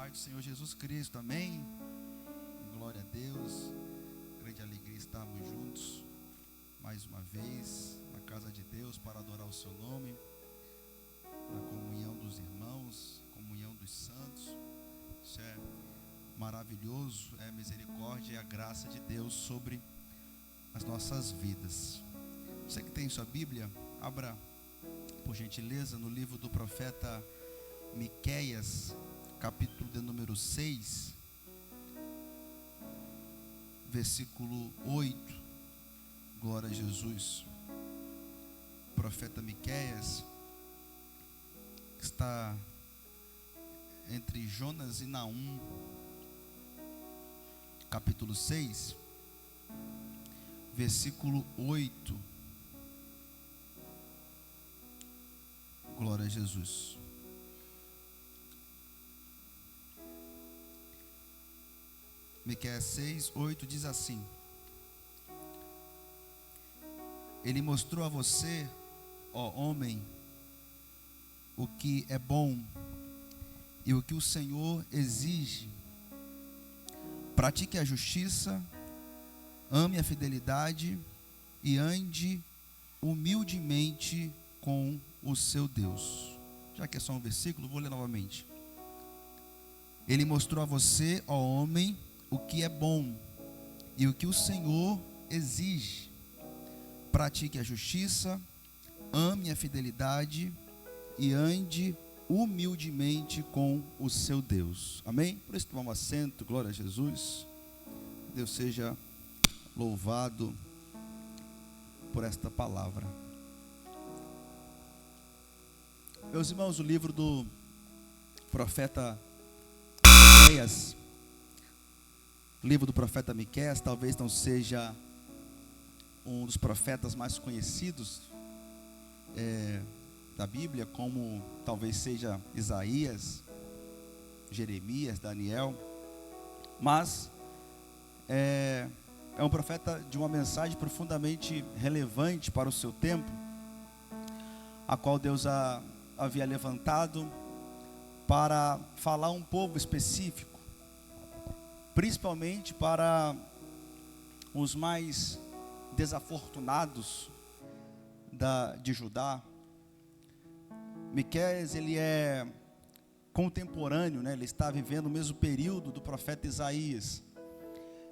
paz do Senhor Jesus Cristo, amém? Glória a Deus, grande alegria estarmos juntos mais uma vez na casa de Deus para adorar o seu nome, na comunhão dos irmãos, comunhão dos santos. Isso é maravilhoso, é a misericórdia e a graça de Deus sobre as nossas vidas. Você que tem sua Bíblia, abra por gentileza no livro do profeta Miqueias, capítulo de número 6, versículo 8. Glória a Jesus. O profeta Miqueias está entre Jonas e Naum, capítulo 6, versículo 8. Glória a Jesus. Miqueias 6, 8 diz assim: Ele mostrou a você, ó homem, o que é bom e o que o Senhor exige. Pratique a justiça, ame a fidelidade e ande humildemente com o seu Deus. Já que é só um versículo, vou ler novamente. Ele mostrou a você, ó homem, o que é bom e o que o Senhor exige. Pratique a justiça, ame a fidelidade e ande humildemente com o seu Deus. Amém? Por isso tomamos assento, glória a Jesus. Deus seja louvado por esta palavra. Meus irmãos, o livro do profeta Miqueias, o livro do profeta Miqueias talvez não seja um dos profetas mais conhecidos da Bíblia, como talvez seja Isaías, Jeremias, Daniel, mas é um profeta de uma mensagem profundamente relevante para o seu tempo, a qual Deus havia levantado para falar a um povo específico, principalmente para os mais desafortunados de Judá. Miqueias, ele é contemporâneo, né? Ele está vivendo o mesmo período do profeta Isaías.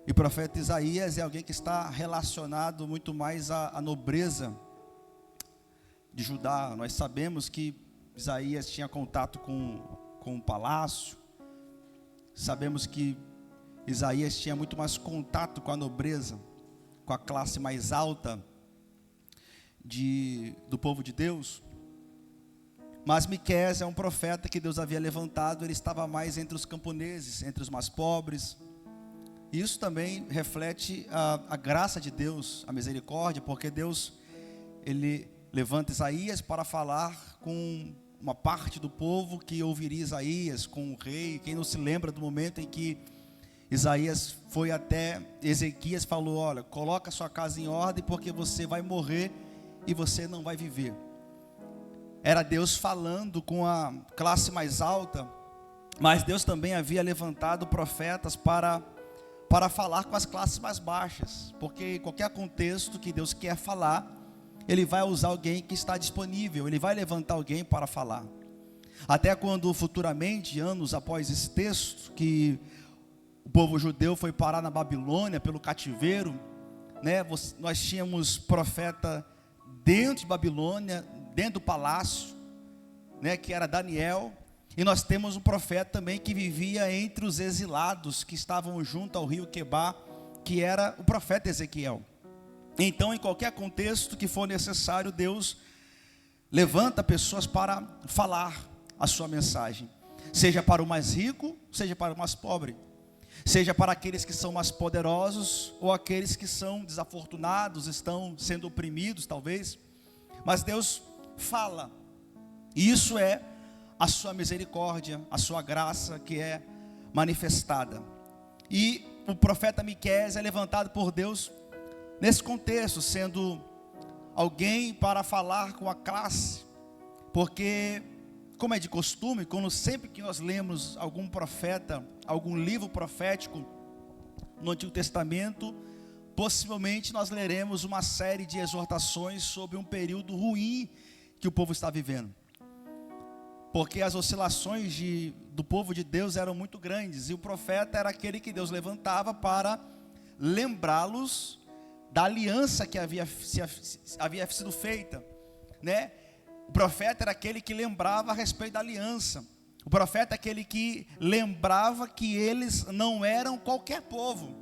E o profeta Isaías é alguém que está relacionado muito mais à nobreza de Judá. Nós sabemos que Isaías tinha contato com o palácio. Sabemos que Isaías tinha muito mais contato com a nobreza, com a classe mais alta do povo de Deus. Mas Miqueias é um profeta que Deus havia levantado. Ele estava mais entre os camponeses, entre os mais pobres. E isso também reflete a graça de Deus, a misericórdia, porque Deus, ele levanta Isaías para falar com uma parte do povo que ouviria Isaías, com o rei. Quem não se lembra do momento em que Isaías foi até Ezequias e falou: olha, coloca a sua casa em ordem, porque você vai morrer e você não vai viver. Era Deus falando com a classe mais alta, mas Deus também havia levantado profetas para falar com as classes mais baixas, porque em qualquer contexto que Deus quer falar, Ele vai usar alguém que está disponível, Ele vai levantar alguém para falar. Até quando futuramente, anos após esse texto, que o povo judeu foi parar na Babilônia pelo cativeiro, né? Nós tínhamos profeta dentro de Babilônia, dentro do palácio, né? Que era Daniel. E nós temos um profeta também que vivia entre os exilados que estavam junto ao rio Quebar, que era o profeta Ezequiel. Então, em qualquer contexto que for necessário, Deus levanta pessoas para falar a sua mensagem, seja para o mais rico, seja para o mais pobre, seja para aqueles que são mais poderosos ou aqueles que são desafortunados, estão sendo oprimidos talvez. Mas Deus fala, e isso é a sua misericórdia, a sua graça que é manifestada. E o profeta Miqueias é levantado por Deus nesse contexto, sendo alguém para falar com a classe, porque como é de costume, quando sempre que nós lemos algum profeta, algum livro profético no Antigo Testamento, possivelmente nós leremos uma série de exortações sobre um período ruim que o povo está vivendo. Porque as oscilações do povo de Deus eram muito grandes, e o profeta era aquele que Deus levantava para lembrá-los da aliança que havia sido feita, né? O profeta era aquele que lembrava a respeito da aliança. O profeta é aquele que lembrava que eles não eram qualquer povo,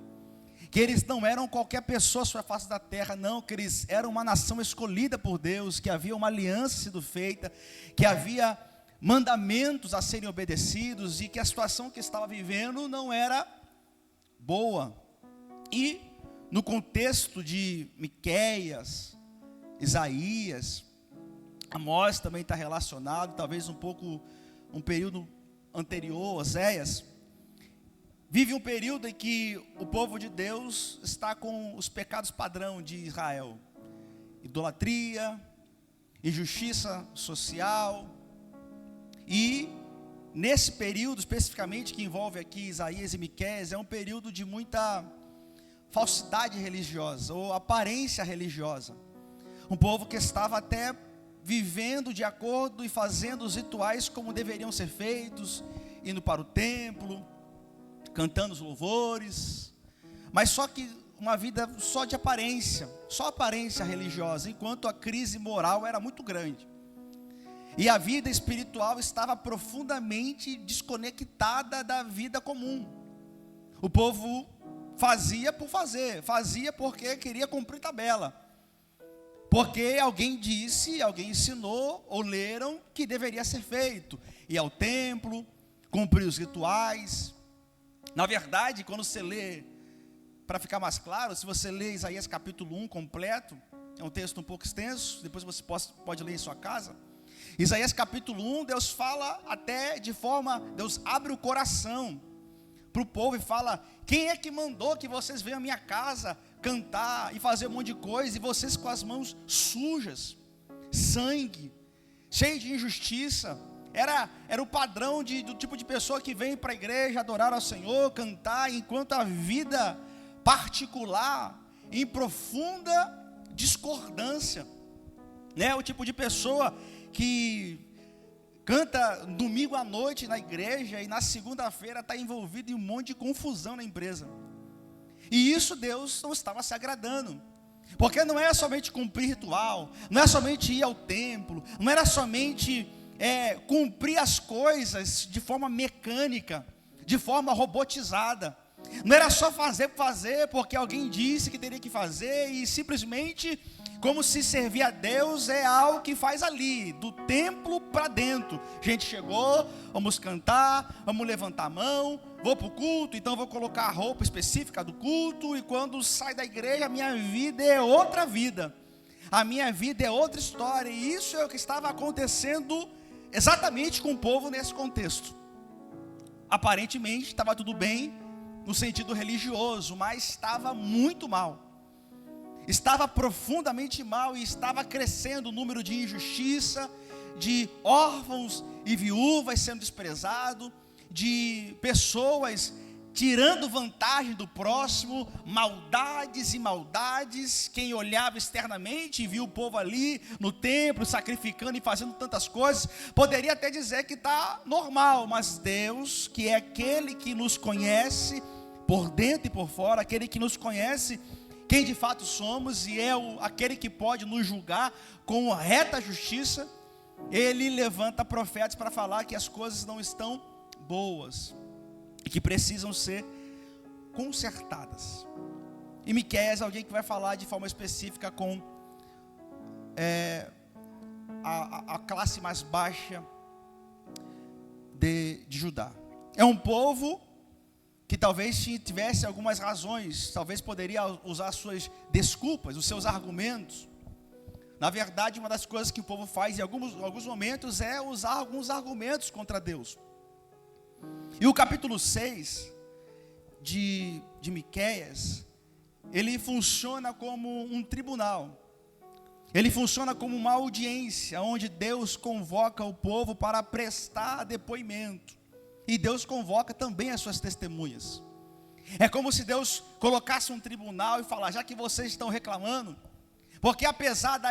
que eles não eram qualquer pessoa sobre a face da terra, não, que eles eram uma nação escolhida por Deus, que havia uma aliança sido feita, que havia mandamentos a serem obedecidos, e que a situação que estava vivendo não era boa. E no contexto de Miqueias, Isaías, Amós também está relacionado, talvez um período anterior, Oséias, vive um período em que o povo de Deus está com os pecados padrão de Israel: idolatria, injustiça social. E nesse período especificamente que envolve aqui Isaías e Miqueias, é um período de muita falsidade religiosa, ou aparência religiosa. Um povo que estava até vivendo de acordo e fazendo os rituais como deveriam ser feitos, indo para o templo, cantando os louvores, mas só que uma vida só de aparência, só aparência religiosa, enquanto a crise moral era muito grande. E a vida espiritual estava profundamente desconectada da vida comum. O povo fazia por fazer, fazia porque queria cumprir tabela, porque alguém disse, alguém ensinou, ou leram que deveria ser feito: ir ao templo, cumprir os rituais. Na verdade, quando você lê, para ficar mais claro, se você lê Isaías capítulo 1 completo, é um texto um pouco extenso, depois você pode ler em sua casa. Isaías capítulo 1, Deus fala até de forma, Deus abre o coração para o povo e fala: quem é que mandou que vocês venham à minha casa cantar e fazer um monte de coisa, e vocês com as mãos sujas, sangue, cheio de injustiça? Era o padrão do tipo de pessoa que vem para a igreja adorar ao Senhor, cantar, enquanto a vida particular em profunda discordância, né? O tipo de pessoa que canta domingo à noite na igreja e na segunda-feira está envolvido em um monte de confusão na empresa. E isso Deus não estava se agradando, porque não é somente cumprir ritual, não é somente ir ao templo, não era somente cumprir as coisas de forma mecânica, de forma robotizada. Não era só fazer porque alguém disse que teria que fazer, e simplesmente como se servir a Deus é algo que faz ali, do templo para dentro. Gente chegou, vamos cantar, vamos levantar a mão, vou para o culto, então vou colocar a roupa específica do culto, e quando sai da igreja, a minha vida é outra vida, a minha vida é outra história. E isso é o que estava acontecendo exatamente com o povo nesse contexto. Aparentemente estava tudo bem no sentido religioso, mas estava muito mal. Estava profundamente mal, e estava crescendo o número de injustiça, de órfãos e viúvas sendo desprezados, de pessoas tirando vantagem do próximo, maldades e maldades. Quem olhava externamente e viu o povo ali no templo, sacrificando e fazendo tantas coisas, poderia até dizer que está normal, mas Deus, que é aquele que nos conhece por dentro e por fora, aquele que nos conhece quem de fato somos, e é aquele que pode nos julgar com reta justiça, ele levanta profetas para falar que as coisas não estão boas e que precisam ser consertadas. E Miqueias é alguém que vai falar de forma específica com a classe mais baixa de Judá. É um povo que talvez tivesse algumas razões, talvez poderia usar suas desculpas, os seus argumentos. Na verdade, uma das coisas que o povo faz em alguns momentos é usar alguns argumentos contra Deus. E o capítulo 6 de Miqueias, ele funciona como um tribunal. Ele funciona como uma audiência, onde Deus convoca o povo para prestar depoimento. E Deus convoca também as suas testemunhas. É como se Deus colocasse um tribunal e falasse: já que vocês estão reclamando, porque apesar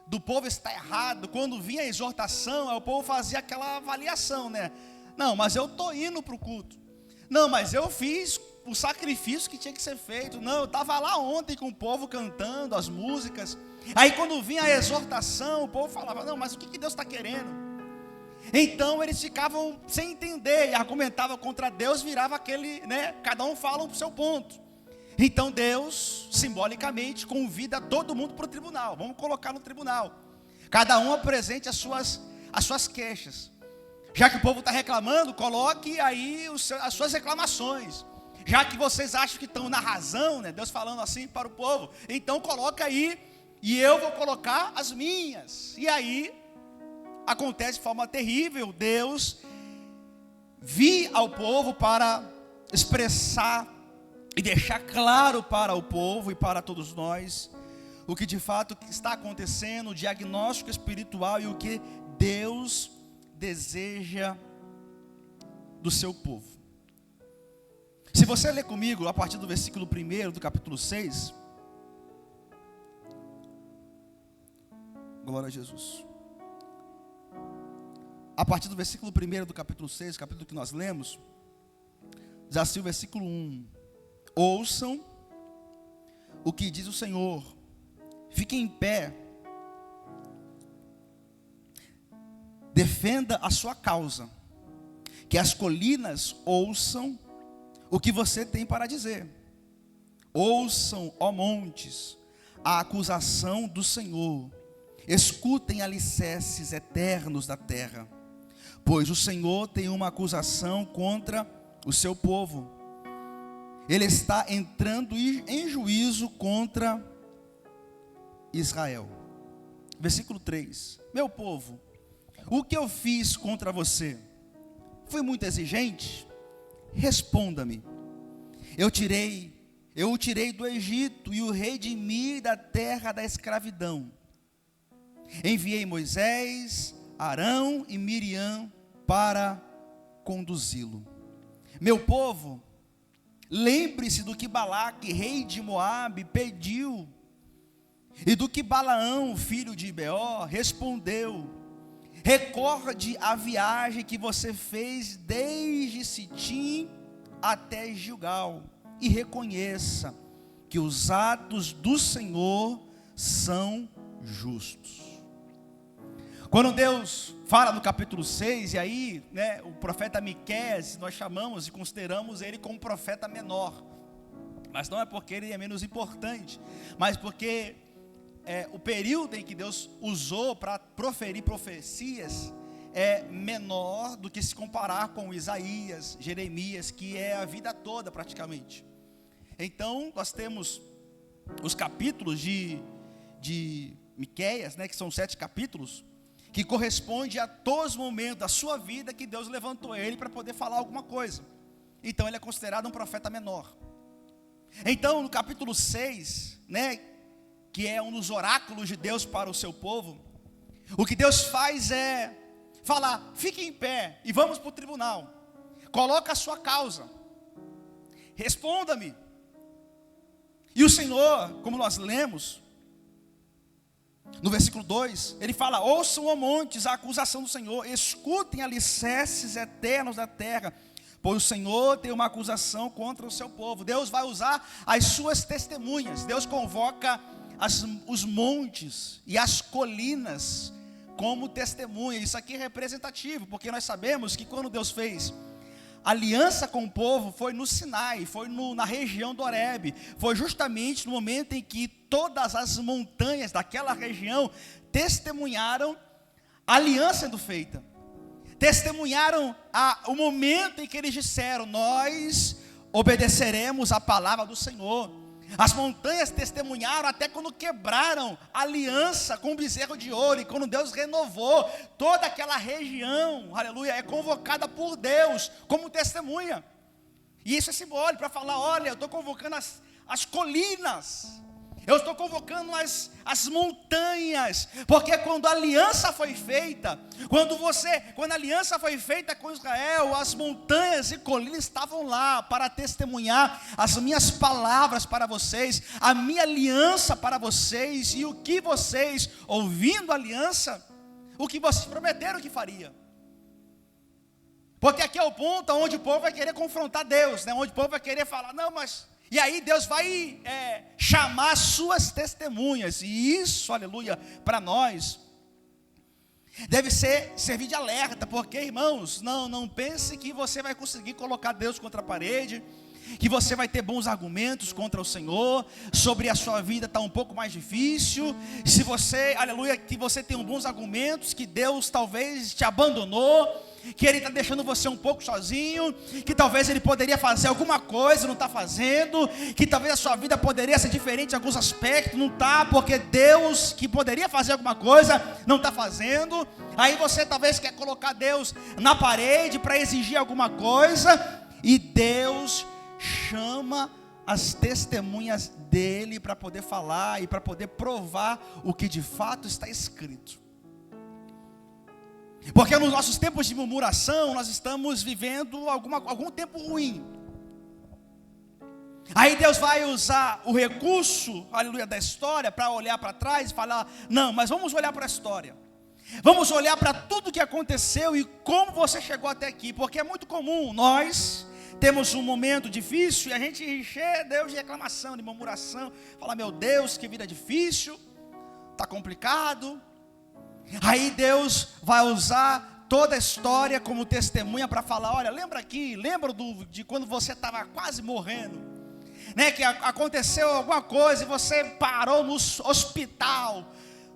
do povo estar errado, quando vinha a exortação, o povo fazia aquela avaliação, né? Não, mas eu estou indo para o culto. Não, mas eu fiz o sacrifício que tinha que ser feito. Não, eu estava lá ontem com o povo cantando as músicas. Aí quando vinha a exortação, o povo falava: não, mas o que Deus está querendo? Então eles ficavam sem entender e argumentavam contra Deus, virava aquele, né? Cada um fala o seu ponto. Então Deus, simbolicamente, convida todo mundo para o tribunal. Vamos colocar no tribunal. Cada um apresente as suas queixas. Já que o povo está reclamando, coloque aí as suas reclamações. Já que vocês acham que estão na razão, né? Deus falando assim para o povo, então coloca aí, e eu vou colocar as minhas. E aí acontece de forma terrível. Deus vir ao povo para expressar e deixar claro para o povo e para todos nós o que de fato está acontecendo, o diagnóstico espiritual e o que Deus deseja do seu povo. Se você ler comigo a partir do versículo 1 do capítulo 6, glória a Jesus. A partir do versículo 1 do capítulo 6, capítulo que nós lemos, diz assim o versículo 1: ouçam o que diz o Senhor, fiquem em pé, defenda a sua causa, que as colinas ouçam o que você tem para dizer. Ouçam, ó montes, a acusação do Senhor, escutem alicerces eternos da terra, pois o Senhor tem uma acusação contra o seu povo. Ele está entrando em juízo contra Israel. Versículo 3: meu povo, o que eu fiz contra você? Fui muito exigente? Responda-me. Eu o tirei do Egito e o redimi da terra da escravidão. Enviei Moisés, Arão e Miriam para conduzi-lo. Meu povo, lembre-se do que Balaque, rei de Moabe, pediu, e do que Balaão, filho de Beor, respondeu. Recorde a viagem que você fez desde Sitim até Gilgal, e reconheça que os atos do Senhor são justos. Quando Deus fala no capítulo 6, e aí, né, o profeta Miqueias, nós chamamos e consideramos ele como profeta menor, mas não é porque ele é menos importante, mas porque o período em que Deus usou para proferir profecias é menor do que se comparar com Isaías, Jeremias, que é a vida toda praticamente. Então nós temos os capítulos de Miqueias, né, que são 7 capítulos, que corresponde a todos os momentos da sua vida que Deus levantou ele para poder falar alguma coisa. Então ele é considerado um profeta menor. Então no capítulo 6, né, que é um dos oráculos de Deus para o seu povo, o que Deus faz é falar: fique em pé e vamos para o tribunal, coloca a sua causa, responda-me. E o Senhor, como nós lemos no versículo 2, ele fala: ouçam, ó montes, a acusação do Senhor, escutem alicerces eternos da terra, pois o Senhor tem uma acusação contra o seu povo. Deus vai usar as suas testemunhas. Deus convoca os montes e as colinas como testemunha. Isso aqui é representativo, porque nós sabemos que quando Deus fez aliança com o povo, foi no Sinai, foi na região do Horebe, foi justamente no momento em que todas as montanhas daquela região testemunharam a aliança sendo feita, testemunharam o momento em que eles disseram: nós obedeceremos a palavra do Senhor. As montanhas testemunharam até quando quebraram a aliança com o bezerro de ouro, e quando Deus renovou, toda aquela região, aleluia, é convocada por Deus como testemunha. E isso é simbólico para falar: olha, eu estou convocando as colinas, Eu estou convocando as montanhas, porque quando a aliança foi feita, quando a aliança foi feita com Israel, as montanhas e colinas estavam lá para testemunhar as minhas palavras para vocês, a minha aliança para vocês, e o que vocês, ouvindo a aliança, o que vocês prometeram que faria. Porque aqui é o ponto onde o povo vai querer confrontar Deus, né? Onde o povo vai querer falar, não, mas... E aí Deus vai chamar as suas testemunhas. E isso, aleluia, para nós deve servir de alerta. Porque, irmãos, não pense que você vai conseguir colocar Deus contra a parede, que você vai ter bons argumentos contra o Senhor, sobre a sua vida está um pouco mais difícil. Se você, aleluia, que você tem bons argumentos, que Deus talvez te abandonou, que Ele está deixando você um pouco sozinho, que talvez Ele poderia fazer alguma coisa, não está fazendo, que talvez a sua vida poderia ser diferente em alguns aspectos, não está, porque Deus, que poderia fazer alguma coisa, não está fazendo. Aí você talvez quer colocar Deus na parede para exigir alguma coisa, e Deus chama as testemunhas dele para poder falar e para poder provar o que de fato está escrito. Porque nos nossos tempos de murmuração, nós estamos vivendo algum tempo ruim. Aí Deus vai usar o recurso, aleluia, da história, para olhar para trás e falar, não, mas vamos olhar para a história. Vamos olhar para tudo que aconteceu e como você chegou até aqui. Porque é muito comum, nós temos um momento difícil e a gente enche Deus de reclamação, de murmuração. Fala, meu Deus, que vida difícil, está complicado. Aí Deus vai usar toda a história como testemunha para falar, olha, lembra de quando você estava quase morrendo, né? Que aconteceu alguma coisa e você parou no hospital,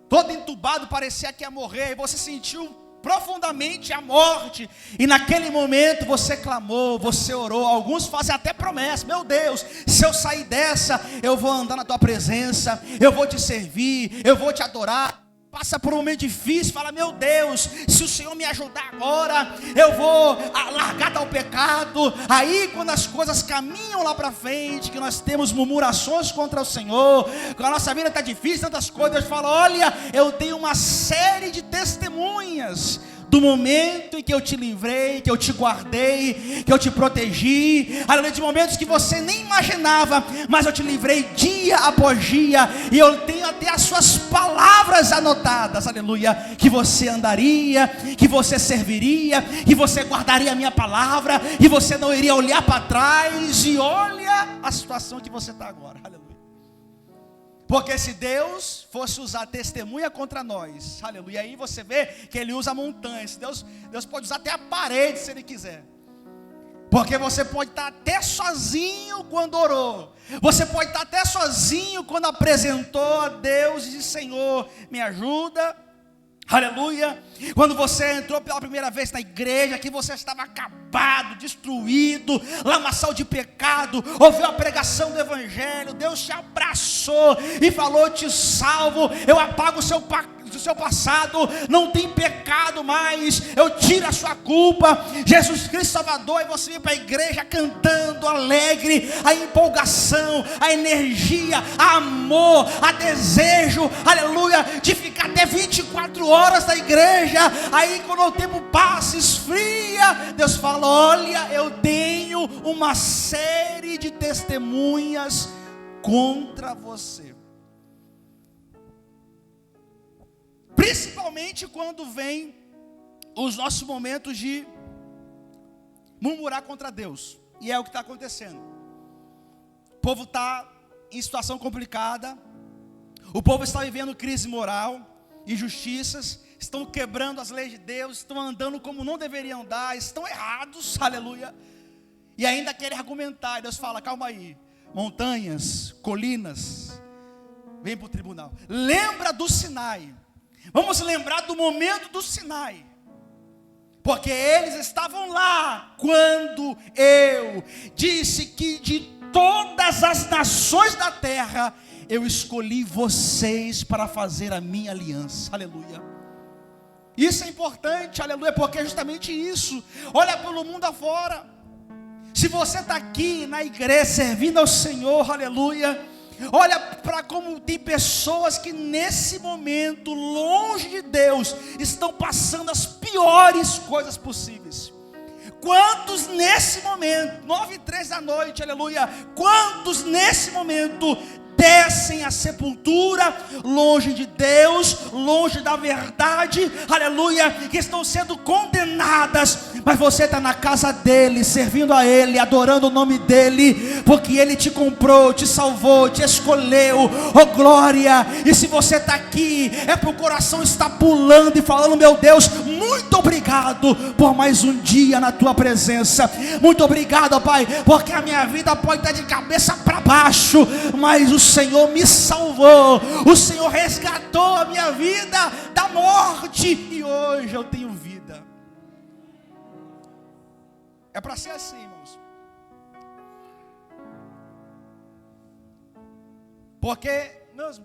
todo entubado, parecia que ia morrer, e você sentiu profundamente a morte, e naquele momento você clamou, você orou. Alguns fazem até promessa, meu Deus, se eu sair dessa, eu vou andar na tua presença, eu vou te servir, eu vou te adorar. Passa por um momento difícil, fala, meu Deus, se o Senhor me ajudar agora, eu vou largar tal pecado. Aí quando as coisas caminham lá para frente, que nós temos murmurações contra o Senhor, que a nossa vida está difícil, tantas coisas, Deus fala, olha, eu tenho uma série de testemunhas do momento em que eu te livrei, que eu te guardei, que eu te protegi, além de momentos que você nem imaginava, mas eu te livrei dia após dia, e eu tenho até as suas palavras anotadas, aleluia, que você andaria, que você serviria, que você guardaria a minha palavra, e você não iria olhar para trás, e olha a situação que você está agora, aleluia. Porque se Deus fosse usar testemunha contra nós, aleluia, aí você vê que Ele usa montanhas. Deus pode usar até a parede se Ele quiser. Porque você pode estar até sozinho quando orou. Você pode estar até sozinho quando apresentou a Deus e disse, Senhor, me ajuda. Aleluia. Quando você entrou pela primeira vez na igreja, que você estava acabado, destruído, lamaçal de pecado, ouviu a pregação do evangelho, Deus te abraçou e falou, te salvo, eu apago o seu passado, não tem pecado mais, eu tiro a sua culpa, Jesus Cristo Salvador. E você vem para a igreja cantando, alegre, a empolgação, a energia, a amor, a desejo, aleluia, de ficar até 24 horas na igreja. Aí quando o tempo passa, esfria, Deus fala, olha, eu tenho uma série de testemunhas contra você. Principalmente quando vem os nossos momentos de murmurar contra Deus. E é o que está acontecendo. O povo está em situação complicada. O povo está vivendo crise moral, injustiças. Estão quebrando as leis de Deus. Estão andando como não deveriam andar. Estão errados, aleluia. E ainda querem argumentar. E Deus fala, calma aí. Montanhas, colinas, vem para o tribunal. Lembra do Sinai. Vamos lembrar do momento do Sinai, porque eles estavam lá quando eu disse que de todas as nações da terra eu escolhi vocês para fazer a minha aliança, aleluia. Isso é importante, aleluia, porque é justamente isso. Olha pelo mundo afora. Se você está aqui na igreja servindo ao Senhor, aleluia, Olha para como tem pessoas que nesse momento, longe de Deus, estão passando as piores coisas possíveis. Quantos nesse momento, 9:03 da noite, aleluia, quantos nesse momento descem à sepultura, longe de Deus, longe da verdade, aleluia, que estão sendo condenadas, mas você está na casa dele, servindo a ele, adorando o nome dele, porque ele te comprou, te salvou, te escolheu, oh glória. E se você está aqui, é para o coração estar pulando e falando: meu Deus, muito obrigado por mais um dia na tua presença, muito obrigado, Pai, porque a minha vida pode estar de cabeça para baixo, mas o Senhor me salvou, o Senhor resgatou a minha vida da morte, e hoje eu tenho vida. É para ser assim, irmãos, porque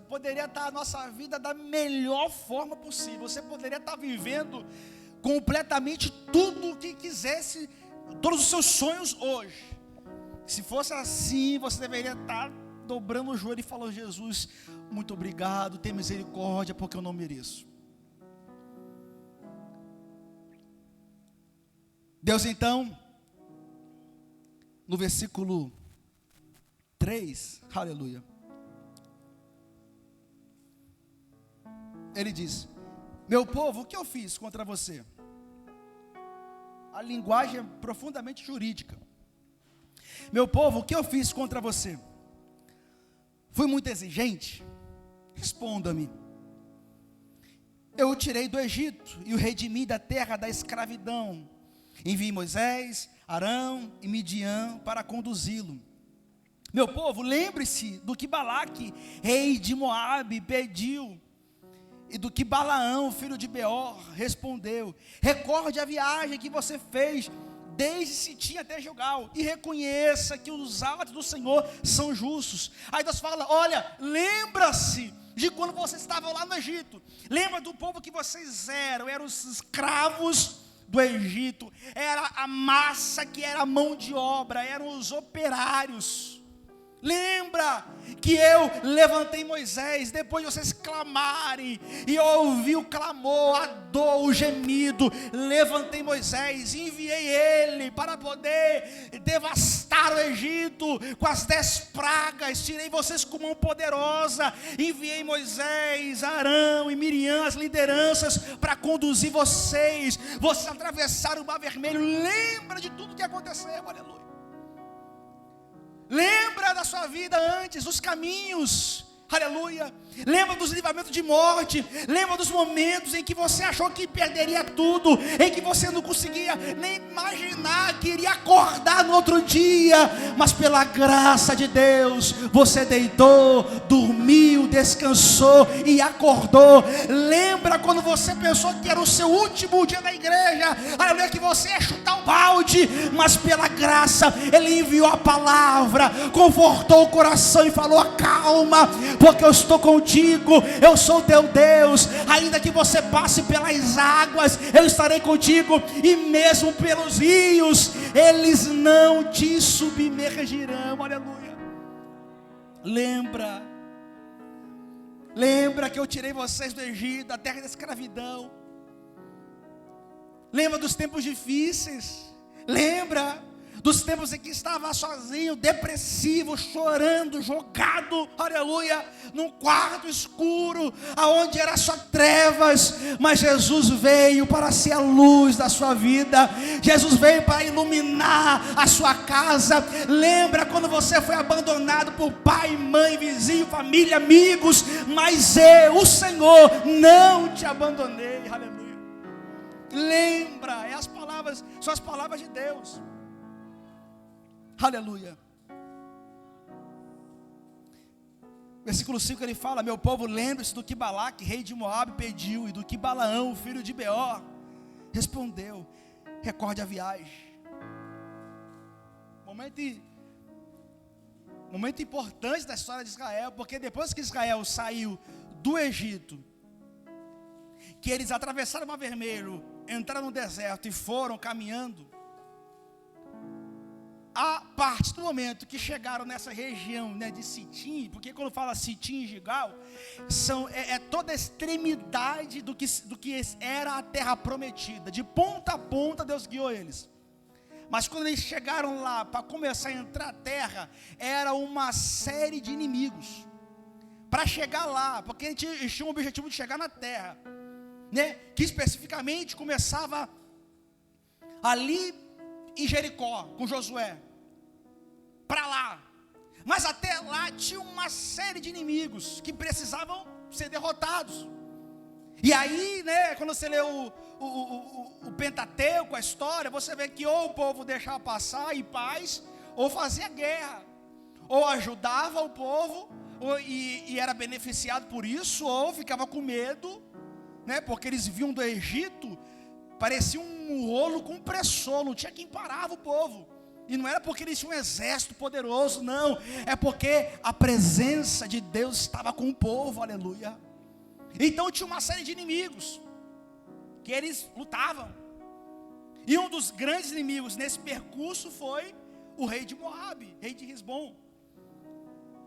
poderia estar a nossa vida da melhor forma possível, você poderia estar vivendo completamente tudo o que quisesse, todos os seus sonhos hoje. Se fosse assim, você deveria estar dobrando o joelho e falando: Jesus, muito obrigado, tem misericórdia, porque eu não mereço. Deus então, no versículo 3, aleluia, ele diz: meu povo, o que eu fiz contra você? A linguagem é profundamente jurídica. Meu povo, o que eu fiz contra você? Fui muito exigente? Responda-me. Eu o tirei do Egito e o redimi da terra da escravidão. Enviei Moisés, Arão e Midian para conduzi-lo. Meu povo, lembre-se do que Balaque, rei de Moabe, pediu, e do que Balaão, filho de Beor, respondeu. Recorde a viagem que você fez desde Sitim até Gilgal, e reconheça que os atos do Senhor são justos. Aí Deus fala: olha, lembra-se de quando vocês estavam lá no Egito, lembra do povo que vocês eram os escravos do Egito, era a massa que era a mão de obra, eram os operários. Lembra que eu levantei Moisés, depois de vocês clamarem, e eu ouvi o clamor, a dor, o gemido, levantei Moisés, enviei ele para poder devastar o Egito com as 10 pragas, tirei vocês com mão poderosa, enviei Moisés, Arão e Miriam, as lideranças, para conduzir vocês atravessaram o Mar Vermelho. Lembra de tudo que aconteceu, aleluia. Lembra da sua vida antes, dos caminhos, aleluia. Lembra dos livramentos de morte. Lembra dos momentos em que você achou que perderia tudo, em que você não conseguia nem imaginar que iria acordar no outro dia, mas pela graça de Deus, você deitou, dormiu, descansou e acordou. Lembra quando você pensou que era o seu último dia na igreja, aleluia, que você ia chutar o balde, mas pela graça Ele enviou a palavra, confortou o coração e falou: acalma, porque eu estou contigo, eu sou teu Deus, ainda que você passe pelas águas, eu estarei contigo, e mesmo pelos rios, eles não te submergirão, aleluia. Lembra que eu tirei vocês do Egito, da terra da escravidão. Lembra dos tempos difíceis, lembra dos tempos em que estava sozinho, depressivo, chorando, jogado, aleluia, num quarto escuro, aonde era só trevas, mas Jesus veio para ser a luz da sua vida, Jesus veio para iluminar a sua casa. Lembra quando você foi abandonado por pai, mãe, vizinho, família, amigos, mas eu, o Senhor, não te abandonei, aleluia. Lembra, são as palavras de Deus. Aleluia. Versículo 5 ele fala: meu povo, lembre-se do que Balaque, rei de Moabe, pediu, e do que Balaão, filho de Beor, respondeu. Recorde a viagem. Momento importante da história de Israel, porque depois que Israel saiu do Egito, que eles atravessaram o Mar Vermelho, entraram no deserto e foram caminhando, a partir do momento que chegaram nessa região, né, de Sitim, porque quando fala Sitim e Gigal, toda a extremidade do que era a terra prometida. De ponta a ponta Deus guiou eles. Mas quando eles chegaram lá para começar a entrar a terra, era uma série de inimigos. Para chegar lá, porque eles tinham o objetivo de chegar na terra, né, que especificamente começava ali em Jericó, com Josué, para lá. Mas até lá tinha uma série de inimigos que precisavam ser derrotados. E aí, né, quando você lê o Pentateuco, a história, você vê que ou o povo deixava passar em paz, ou fazia guerra, ou ajudava o povo, e era beneficiado por isso, ou ficava com medo, né, porque eles vinham do Egito, parecia um rolo compressor, não tinha quem parava o povo. E não era porque eles tinham um exército poderoso, não, é porque a presença de Deus estava com o povo, aleluia. Então tinha uma série de inimigos que eles lutavam. E um dos grandes inimigos nesse percurso foi o rei de Moabe, rei de Risbom.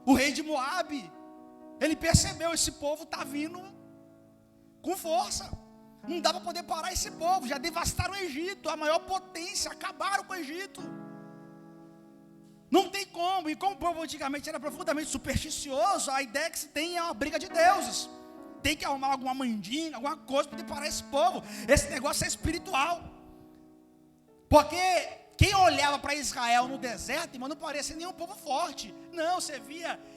O rei de Moabe, ele percebeu, esse povo está vindo com força. Não dá para poder parar esse povo, já devastaram o Egito, a maior potência, acabaram com o Egito. Não tem como, e como o povo antigamente era profundamente supersticioso, a ideia que se tem é uma briga de deuses. Tem que arrumar alguma mandinga, alguma coisa para poder parar esse povo. Esse negócio é espiritual. Porque quem olhava para Israel no deserto, irmão, não parecia nenhum povo forte. Não, se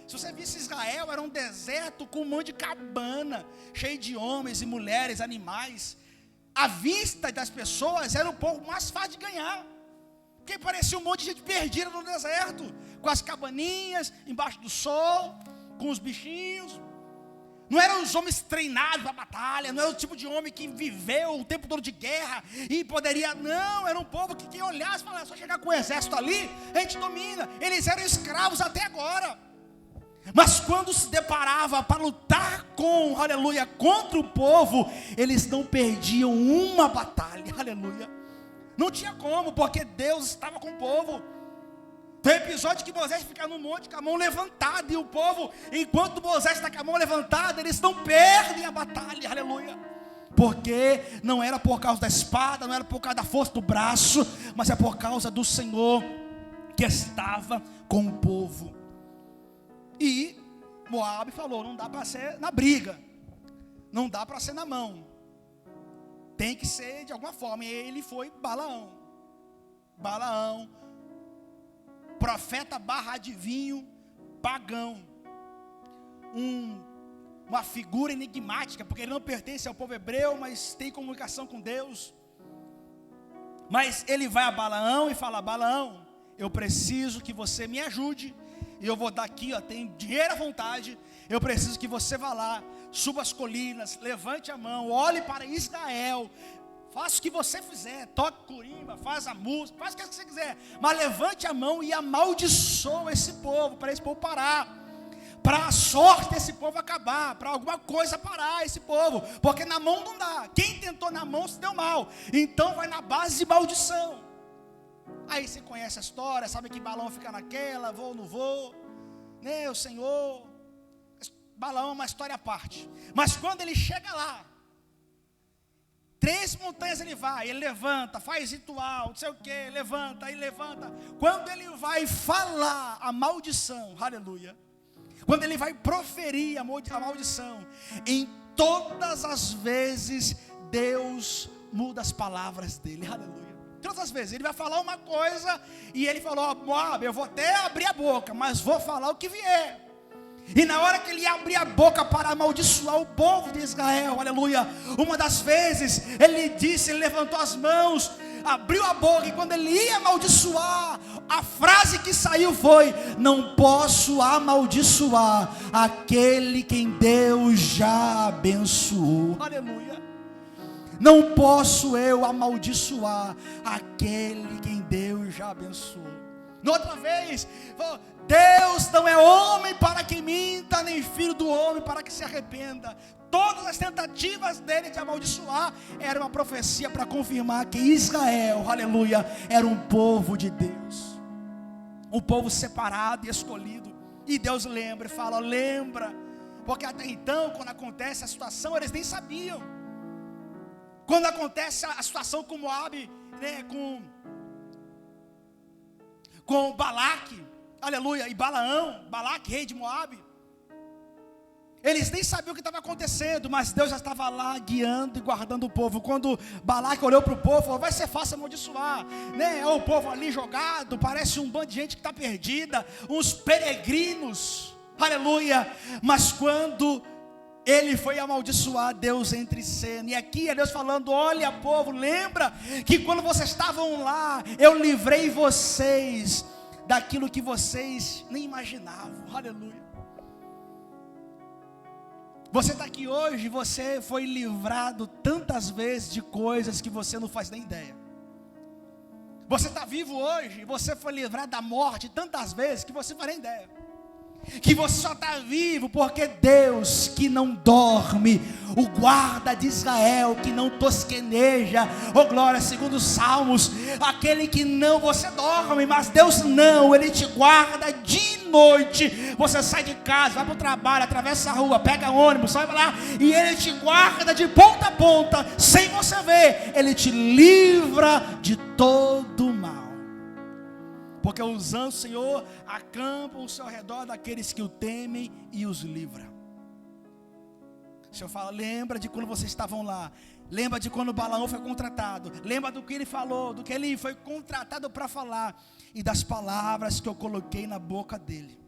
você visse Israel, era um deserto com um monte de cabana, cheio de homens e mulheres, animais. A vista das pessoas era o povo mais fácil de ganhar. Porque parecia um monte de gente perdida no deserto, com as cabaninhas, embaixo do sol, com os bichinhos. Não eram os homens treinados para a batalha, não era o tipo de homem que viveu o tempo todo de guerra e poderia, não, era um povo que quem olhasse e falasse, só chegar com o exército ali, a gente domina. Eles eram escravos até agora. Mas quando se deparava para lutar aleluia, contra o povo, eles não perdiam uma batalha, aleluia. Não tinha como, porque Deus estava com o povo. Tem episódio que Moisés fica no monte com a mão levantada, e o povo, enquanto Moisés está com a mão levantada, eles não perdem a batalha, aleluia. Porque não era por causa da espada, não era por causa da força do braço, mas é por causa do Senhor que estava com o povo. E Moabe falou, não dá para ser na briga, não dá para ser na mão, tem que ser de alguma forma. E ele foi Balaão, profeta / adivinho pagão, uma figura enigmática, porque ele não pertence ao povo hebreu, mas tem comunicação com Deus. Mas ele vai a Balaão e fala, Balaão, eu preciso que você me ajude, e eu vou dar aqui, tem dinheiro à vontade, eu preciso que você vá lá, suba as colinas, levante a mão, olhe para Israel, faça o que você fizer, toque corimba, faz a música, faz o que você quiser, mas levante a mão e amaldiçoa esse povo, para esse povo parar, para a sorte desse povo acabar, para alguma coisa parar esse povo, porque na mão não dá, quem tentou na mão se deu mal, então vai na base de maldição. Aí você conhece a história, sabe que Balaão fica naquela, vou ou não vou, né, o Senhor, Balaão é uma história à parte, mas quando ele chega lá, 3 montanhas ele vai, ele levanta, faz ritual, não sei o que, levanta, aí levanta. Quando ele vai falar a maldição, aleluia, quando ele vai proferir a maldição, em todas as vezes Deus muda as palavras dele, aleluia. Todas as vezes, ele vai falar uma coisa, e ele falou, Moabe, eu vou até abrir a boca, mas vou falar o que vier. E na hora que ele abria a boca para amaldiçoar o povo de Israel, aleluia, uma das vezes ele disse, ele levantou as mãos, abriu a boca, e quando ele ia amaldiçoar, a frase que saiu foi, não posso amaldiçoar aquele quem Deus já abençoou, aleluia. Não posso eu amaldiçoar aquele quem Deus já abençoou. Noutra vez, Deus não é homem para que minta, nem filho do homem para que se arrependa. Todas as tentativas dele de amaldiçoar era uma profecia para confirmar que Israel, aleluia, era um povo de Deus. um povo separado e escolhido. E Deus lembra e fala: lembra, porque até então, quando acontece a situação, eles nem sabiam. Quando acontece a situação com Moabe, né, com Balaque, aleluia, e Balaque, rei de Moabe, eles nem sabiam o que estava acontecendo, mas Deus já estava lá guiando e guardando o povo. Quando Balaque olhou para o povo, falou: vai ser fácil amaldiçoar, né? O povo ali jogado, parece um bando de gente que está perdida, uns peregrinos, aleluia. Mas quando ele foi amaldiçoar, Deus entra em cena. E aqui é Deus falando: olha, povo, lembra que quando vocês estavam lá, eu livrei vocês daquilo que vocês nem imaginavam, aleluia. Você está aqui hoje, você foi livrado tantas vezes de coisas que você não faz nem ideia. Você está vivo hoje, você foi livrado da morte tantas vezes que você não faz nem ideia. Que você só está vivo porque Deus, que não dorme, o guarda de Israel, que não tosqueneja, oh glória, segundo os Salmos, aquele que não, você dorme, mas Deus não, Ele te guarda de noite. Você sai de casa, vai para o trabalho, atravessa a rua, pega ônibus, vai lá, e Ele te guarda de ponta a ponta, sem você ver. Ele te livra de todo o mal, porque os anjos do Senhor acampam ao seu redor daqueles que o temem e os livra. O Senhor fala: lembra de quando vocês estavam lá, lembra de quando Balaão foi contratado, lembra do que ele falou, do que ele foi contratado para falar, e das palavras que eu coloquei na boca dele.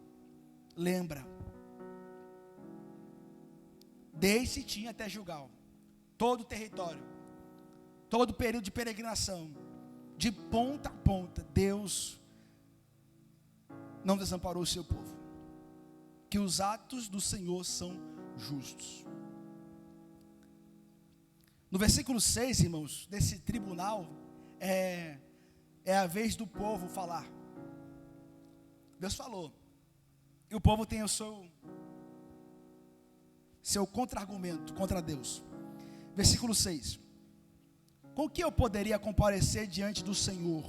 Lembra. Desde Sitim até Gilgal, todo o território, todo o período de peregrinação, de ponta a ponta, Deus não desamparou o seu povo. Que os atos do Senhor são justos. No versículo 6, irmãos, desse tribunal, é a vez do povo falar. Deus falou, e o povo tem o seu contra-argumento contra Deus. Versículo 6: com que eu poderia comparecer diante do Senhor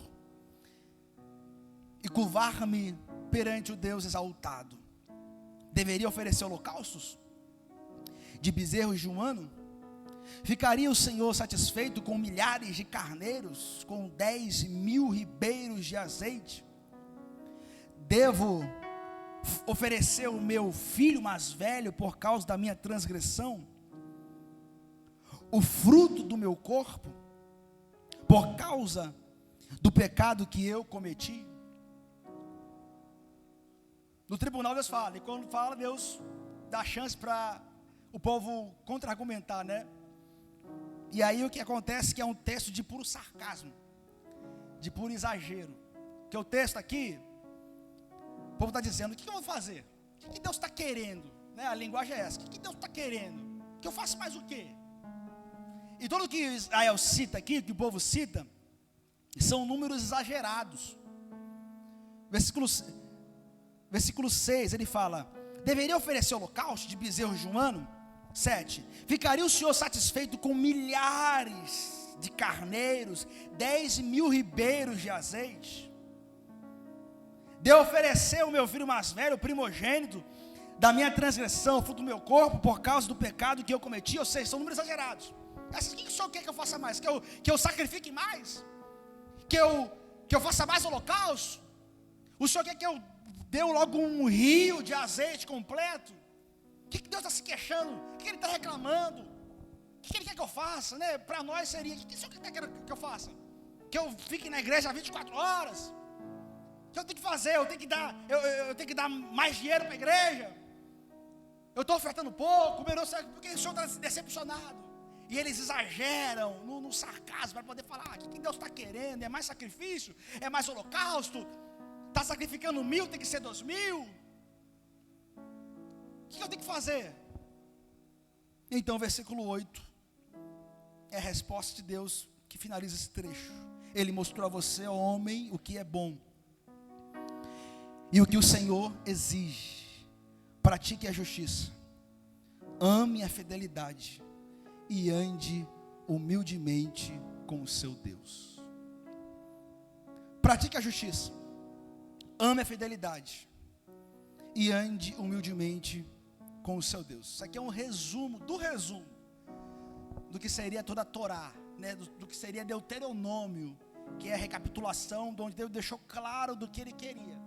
e curvar-me perante o Deus exaltado? Deveria oferecer holocaustos de bezerros de um ano? Ficaria o Senhor satisfeito com milhares de carneiros, com 10.000 ribeiros de azeite? Devo oferecer o meu filho mais velho por causa da minha transgressão? O fruto do meu corpo, por causa do pecado que eu cometi? No tribunal Deus fala, e quando fala, Deus dá chance para o povo contra-argumentar, né? E aí o que acontece é que é um texto de puro sarcasmo, de puro exagero. Porque o texto aqui, o povo está dizendo: o que eu vou fazer? O que Deus está querendo? Né? A linguagem é essa: o que Deus está querendo? Que eu faça mais o quê? E tudo que Israel cita aqui, que o povo cita, são números exagerados. Versículo 6, ele fala: deveria oferecer holocausto de bezerros de um ano? 7, ficaria o Senhor satisfeito com milhares de carneiros, 10.000 ribeiros de azeite? De oferecer o meu filho mais velho, o primogênito da minha transgressão, o fruto do meu corpo, por causa do pecado que eu cometi? Ou seja, são números exagerados. O que o Senhor quer que eu faça mais? Que eu sacrifique mais? Que eu faça mais holocausto? O Senhor quer que eu dê logo um rio de azeite completo? O que Deus está se queixando? O que Ele está reclamando? O que Ele quer que eu faça? Né? Para nós seria: o que o Senhor quer que eu faça? Que eu fique na igreja 24 horas? O que eu tenho que fazer? Eu tenho que dar mais dinheiro para a igreja? Eu estou ofertando pouco? Porque o Senhor está decepcionado. E eles exageram no sarcasmo para poder falar: o que Deus está querendo? É mais sacrifício? É mais holocausto? Está sacrificando 1.000, tem que ser 2.000? O que eu tenho que fazer? Então, versículo 8 é a resposta de Deus que finaliza esse trecho. Ele mostrou a você, ó homem, o que é bom e o que o Senhor exige. Pratique a justiça, ame a fidelidade e ande humildemente com o seu Deus. Pratique a justiça. ame a fidelidade e ande humildemente com o seu Deus. Isso aqui é um resumo do que seria toda a Torá, né? do que seria Deuteronômio, que é a recapitulação, onde Deus deixou claro do que Ele queria,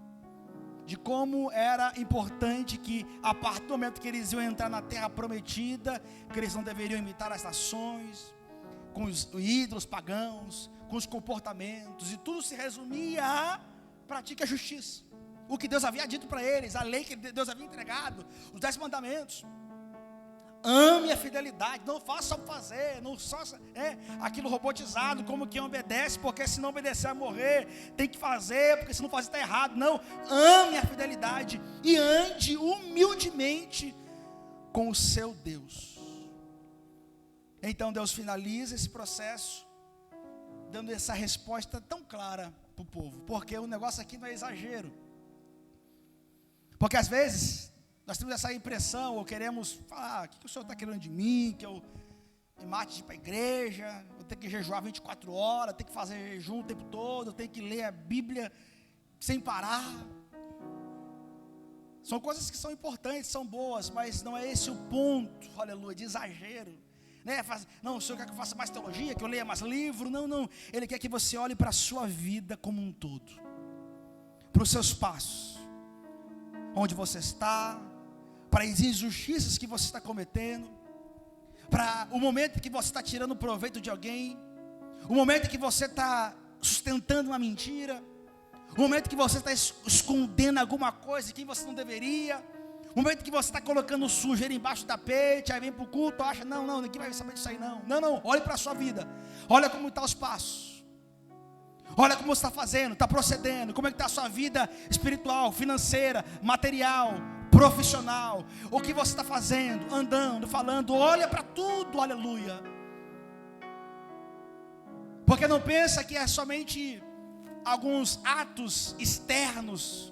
de como era importante que, a partir do momento que eles iam entrar na terra prometida, que eles não deveriam imitar as nações, com os ídolos pagãos, com os comportamentos, e tudo se resumia a pratique a justiça, o que Deus havia dito para eles, a lei que Deus havia entregado, os 10 mandamentos. Ame a fidelidade, não faça só fazer, não só aquilo robotizado, como quem obedece, porque se não obedecer vai morrer, tem que fazer, porque se não fazer está errado. Não, ame a fidelidade e ande humildemente com o seu Deus. Então Deus finaliza esse processo, dando essa resposta tão clara para o povo, porque o negócio aqui não é exagero, porque às vezes nós temos essa impressão, ou queremos falar, o que o Senhor está querendo de mim, que eu me mate de ir para a igreja, eu tenho que jejuar 24 horas, eu tenho que fazer jejum o tempo todo, eu tenho que ler a Bíblia sem parar. São coisas que são importantes, são boas, mas não é esse o ponto, aleluia, de exagero. Não, o Senhor quer que eu faça mais teologia, que eu leia mais livro, não. Ele quer que você olhe para a sua vida como um todo, para os seus passos, onde você está, para as injustiças que você está cometendo, para o momento que você está tirando proveito de alguém, o momento que você está sustentando uma mentira, o momento que você está escondendo alguma coisa que você não deveria, o momento que você está colocando sujeira embaixo do tapete, aí vem para o culto, acha, não, ninguém vai saber disso aí não, olhe para a sua vida, olha como estão os passos, olha como você está fazendo, está procedendo, como é que está a sua vida espiritual, financeira, material, profissional, o que você está fazendo, andando, falando, olha para tudo, aleluia. Porque não pensa que é somente alguns atos externos,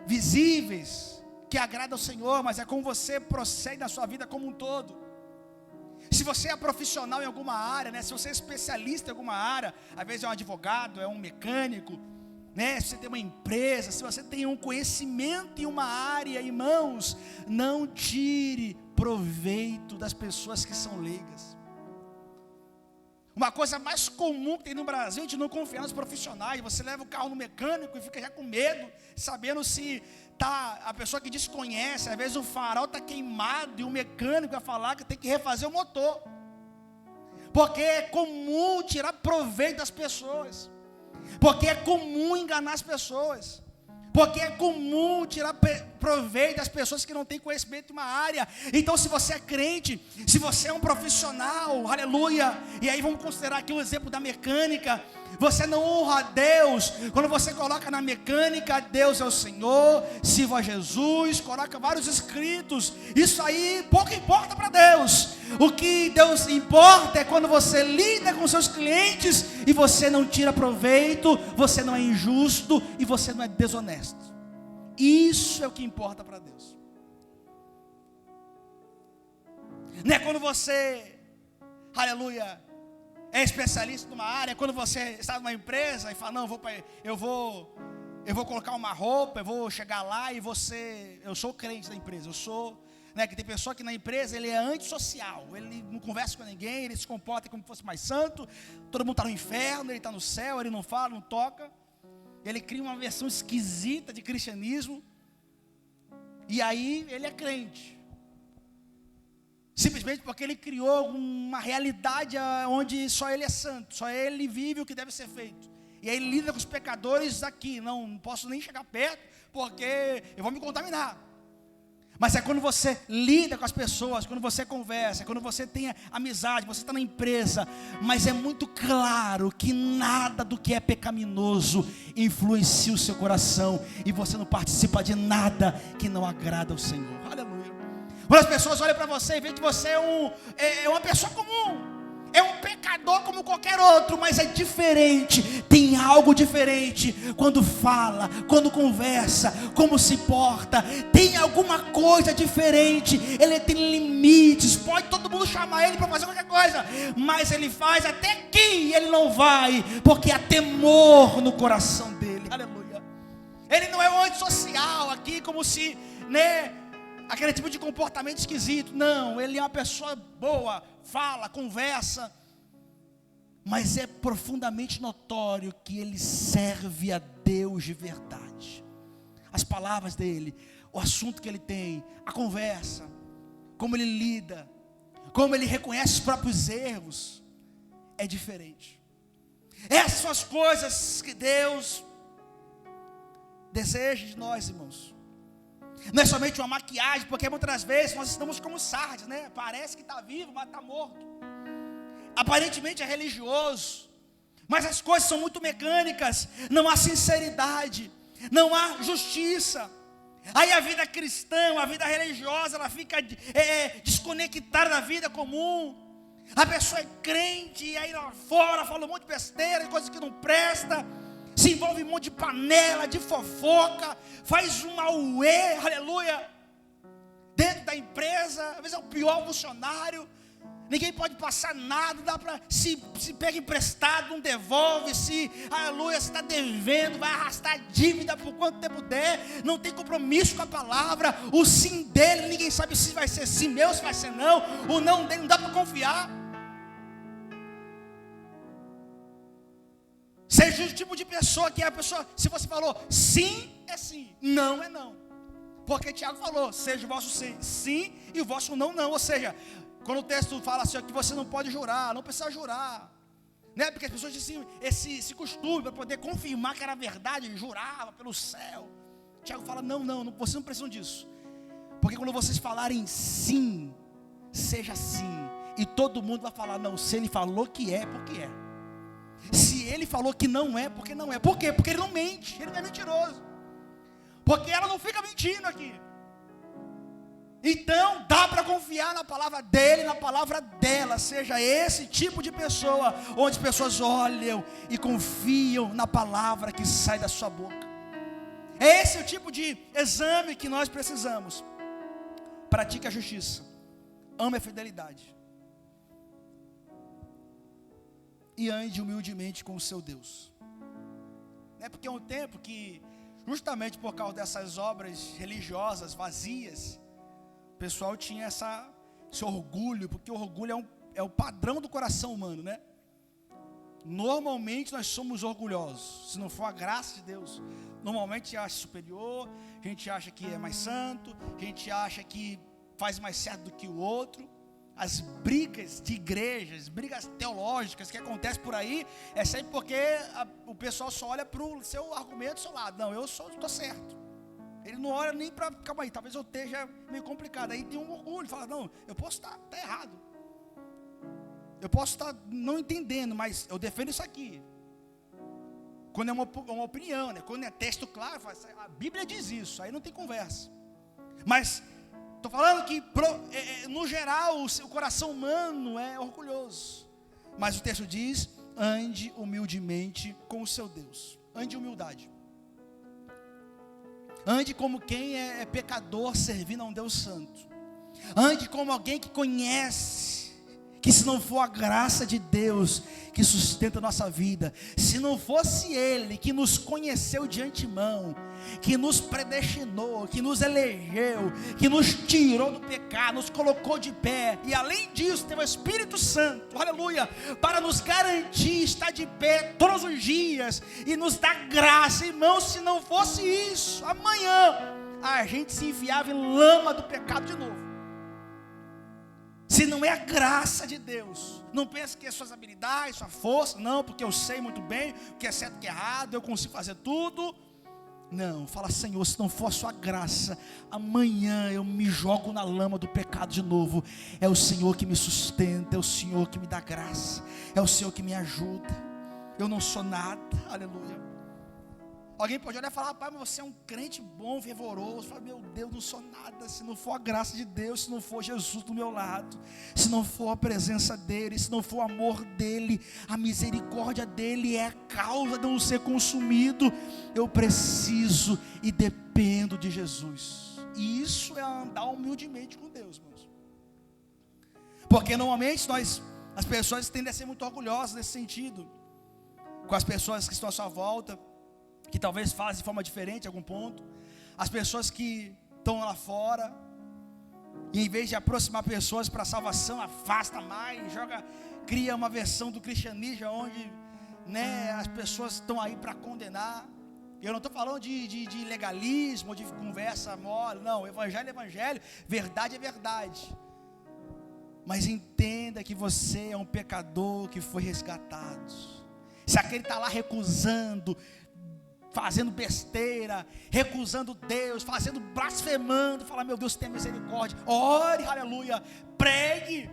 visíveis, que agradam ao Senhor, mas é como você procede na sua vida como um todo. Se você é profissional em alguma área, se você é especialista em alguma área, às vezes é um advogado, é um mecânico, se você tem uma empresa, se você tem um conhecimento em uma área, irmãos, não tire proveito das pessoas que são leigas. Uma coisa mais comum que tem no Brasil, a gente não confia nos profissionais. Você leva o carro no mecânico e fica já com medo, sabendo se tá a pessoa que desconhece, às vezes o farol está queimado e o mecânico vai falar que tem que refazer o motor, porque é comum tirar proveito das pessoas, porque é comum enganar as pessoas, porque é comum tirar proveito das pessoas que não têm conhecimento em uma área. Então, se você é crente, se você é um profissional, aleluia, e aí vamos considerar aqui o exemplo da mecânica. Você não honra a Deus quando você coloca na mecânica, Deus é o Senhor, sirva a Jesus, coloca vários escritos. Isso aí pouco importa para Deus. O que Deus importa é quando você lida com seus clientes e você não tira proveito, você não é injusto e você não é desonesto. Isso é o que importa para Deus. Não é quando você, aleluia, é especialista numa área, quando você está numa empresa e fala, não, eu vou colocar uma roupa, eu vou chegar lá e eu sou crente da empresa, que tem pessoa que na empresa ele é antissocial, ele não conversa com ninguém, ele se comporta como se fosse mais santo, todo mundo está no inferno, ele está no céu, ele não fala, não toca, ele cria uma versão esquisita de cristianismo, e aí ele é crente. Simplesmente porque ele criou uma realidade onde só ele é santo, só ele vive o que deve ser feito. E aí ele lida com os pecadores aqui, não posso nem chegar perto, porque eu vou me contaminar. Mas é quando você lida com as pessoas, quando você conversa, quando você tem amizade, você está na empresa, mas é muito claro que nada do que é pecaminoso influencia o seu coração, e você não participa de nada que não agrada ao Senhor. Aleluia. Quando as pessoas olham para você e veem que você é uma pessoa comum, é um pecador como qualquer outro, mas é diferente, tem algo diferente quando fala, quando conversa, como se porta, tem alguma coisa diferente, ele tem limites, pode todo mundo chamar ele para fazer qualquer coisa, mas ele faz até que ele não vai, porque há temor no coração dele, aleluia. Ele não é um antissocial aqui, como se, né, aquele tipo de comportamento esquisito. Não, ele é uma pessoa boa, fala, conversa, mas é profundamente notório que ele serve a Deus de verdade. As palavras dele, o assunto que ele tem, a conversa, como ele lida, como ele reconhece os próprios erros, é diferente. Essas são as coisas que Deus deseja de nós, irmãos. Não é somente uma maquiagem, porque muitas vezes nós estamos como Sardes, né? Parece que está vivo, mas está morto. Aparentemente é religioso, mas as coisas são muito mecânicas. Não há sinceridade, não há justiça. Aí a vida cristã, a vida religiosa, ela fica desconectada da vida comum. A pessoa é crente e aí lá fora fala um monte de besteira, coisas que não presta, se envolve em um monte de panela, de fofoca, faz um auê, aleluia, dentro da empresa. Às vezes é o pior funcionário, ninguém pode passar nada, dá para, se pega emprestado, não devolve, se, aleluia, se está devendo, vai arrastar dívida por quanto tempo der, não tem compromisso com a palavra, o sim dele, ninguém sabe se vai ser sim meu, se vai ser não, o não dele não dá para confiar. Seja o tipo de pessoa que é a pessoa, se você falou sim, é sim, não é não, porque Tiago falou, seja o vosso sim e o vosso não, ou seja, quando o texto fala assim, que você não pode jurar, não precisa jurar, né? Porque as pessoas tinham esse costume para poder confirmar que era verdade, jurava pelo céu. Tiago fala, não, vocês não precisam disso, porque quando vocês falarem sim, seja sim, e todo mundo vai falar, não, se ele falou que é, porque é. Se ele falou que não é, porque não é. Por quê? Porque ele não mente, ele não é mentiroso, porque ela não fica mentindo aqui. Então dá para confiar na palavra dele, na palavra dela. Seja esse tipo de pessoa, onde as pessoas olham e confiam na palavra que sai da sua boca. Esse é o tipo de exame que nós precisamos. Pratique a justiça, ame a fidelidade e ande humildemente com o seu Deus. Porque é um tempo que, justamente por causa dessas obras religiosas vazias, o pessoal tinha esse orgulho, porque o orgulho é o padrão do coração humano, né? Normalmente nós somos orgulhosos, se não for a graça de Deus. Normalmente a gente acha superior, a gente acha que é mais santo, a gente acha que faz mais certo do que o outro. As brigas de igrejas, brigas teológicas que acontecem por aí, é sempre porque o pessoal só olha para o seu argumento do seu lado. Não, eu estou certo. Ele não olha nem para, calma aí, talvez eu esteja meio complicado. Aí tem um orgulho, fala, não, eu posso estar errado. Eu posso estar não entendendo, mas eu defendo isso aqui. Quando é uma opinião, né? Quando é texto claro, a Bíblia diz isso, aí não tem conversa. Mas estou falando que, no geral, o coração humano é orgulhoso. Mas o texto diz, ande humildemente com o seu Deus. Ande em humildade. Ande como quem é pecador servindo a um Deus santo. Ande como alguém que conhece que se não for a graça de Deus que sustenta a nossa vida, se não fosse Ele que nos conheceu de antemão, que nos predestinou, que nos elegeu, que nos tirou do pecado, nos colocou de pé, e além disso tem o Espírito Santo, aleluia, para nos garantir estar de pé todos os dias, e nos dar graça, irmãos. Se não fosse isso, amanhã a gente se enfiava em lama do pecado de novo. Se não é a graça de Deus, não pense que é suas habilidades, sua força, não, porque eu sei muito bem o que é certo e o que é errado, eu consigo fazer tudo. Não, fala, Senhor, se não for a sua graça, amanhã eu me jogo na lama do pecado de novo. É o Senhor que me sustenta, é o Senhor que me dá graça, é o Senhor que me ajuda. Eu não sou nada, aleluia. Alguém pode olhar e falar, pai, mas você é um crente bom, fervoroso. Fala, meu Deus, não sou nada. Se não for a graça de Deus, se não for Jesus do meu lado, se não for a presença dEle, se não for o amor dEle, a misericórdia dEle é a causa de eu não ser consumido. Eu preciso e dependo de Jesus. E isso é andar humildemente com Deus, irmãos. Porque normalmente as pessoas tendem a ser muito orgulhosas nesse sentido, com as pessoas que estão à sua volta. que talvez fazem de forma diferente em algum ponto, as pessoas que estão lá fora, e em vez de aproximar pessoas para a salvação, afasta mais, cria uma versão do cristianismo onde, né, as pessoas estão aí para condenar. Eu não estou falando de legalismo, de conversa mole, não, evangelho é evangelho, verdade é verdade. Mas entenda que você é um pecador que foi resgatado. Se aquele está lá recusando, fazendo besteira, recusando Deus, blasfemando, fala, meu Deus, tenha misericórdia, ore, aleluia, pregue,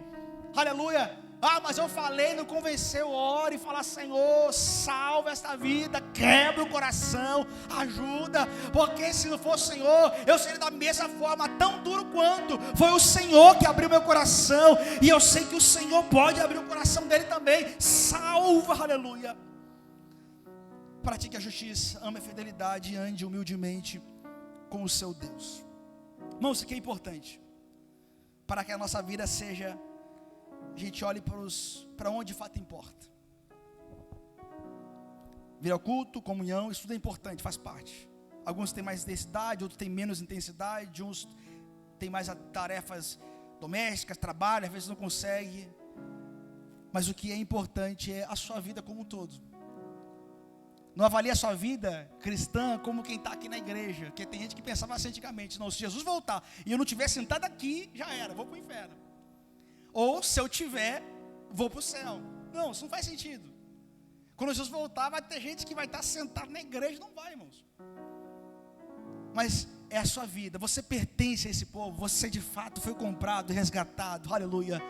aleluia. Ah, mas eu falei, não convenceu, ore, fala, Senhor, salva esta vida, quebra o coração, ajuda, porque se não for o Senhor, eu seria da mesma forma, tão duro quanto. Foi o Senhor que abriu meu coração, e eu sei que o Senhor pode abrir o coração dele também. Salva, aleluia. Pratique a justiça, ame a fidelidade e ande humildemente com o seu Deus. Irmãos, isso aqui é importante, para que a nossa vida seja, a gente olhe para onde de fato importa. Vir ao culto, comunhão, isso tudo é importante, faz parte. Alguns têm mais intensidade, outros têm menos intensidade, uns têm mais tarefas domésticas, trabalho, às vezes não consegue. Mas o que é importante é a sua vida como um todo. Não avalie a sua vida cristã como quem está aqui na igreja, porque tem gente que pensava assim antigamente, não, se Jesus voltar e eu não estiver sentado aqui, já era, vou para o inferno. Ou se eu tiver, vou para o céu. Não, isso não faz sentido. Quando Jesus voltar, vai ter gente que vai estar sentado na igreja, não vai, irmãos. Mas é a sua vida, você pertence a esse povo, você de fato foi comprado, resgatado, aleluia.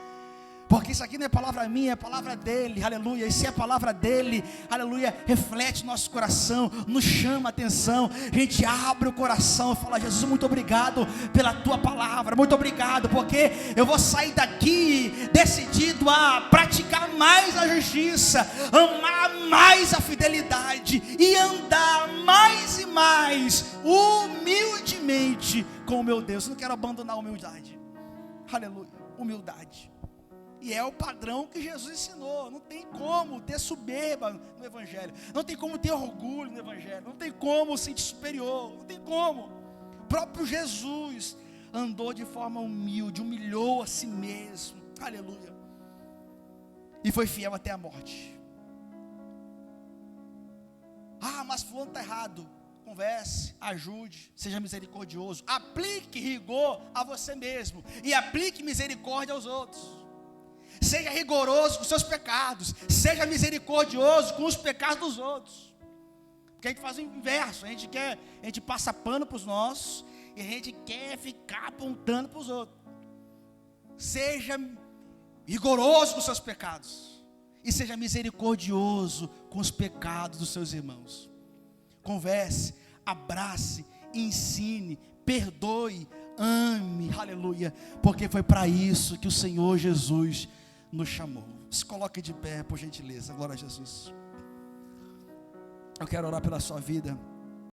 Porque isso aqui não é palavra minha, é palavra dele, aleluia. E se é palavra dele, aleluia, reflete nosso coração, nos chama a atenção. A gente abre o coração e fala, Jesus, muito obrigado pela tua palavra, muito obrigado, porque eu vou sair daqui decidido a praticar mais a justiça, amar mais a fidelidade e andar mais e mais humildemente com o meu Deus. Eu não quero abandonar a humildade, aleluia, humildade. E é o padrão que Jesus ensinou. Não tem como ter soberba no Evangelho. Não tem como ter orgulho no Evangelho. Não tem como se sentir superior. Não tem como. O próprio Jesus andou de forma humilde, humilhou a si mesmo. Aleluia. E foi fiel até a morte. Ah, mas fulano está errado. Converse, ajude, seja misericordioso. Aplique rigor a você mesmo. E aplique misericórdia aos outros. Seja rigoroso com os seus pecados, seja misericordioso com os pecados dos outros. Porque a gente faz o inverso, a gente passa pano para os nossos e a gente quer ficar apontando para os outros. Seja rigoroso com os seus pecados e seja misericordioso com os pecados dos seus irmãos. Converse, abrace, ensine, perdoe, ame, aleluia, porque foi para isso que o Senhor Jesus nos chamou. Se coloque de pé, por gentileza, glória a Jesus. Eu quero orar pela sua vida.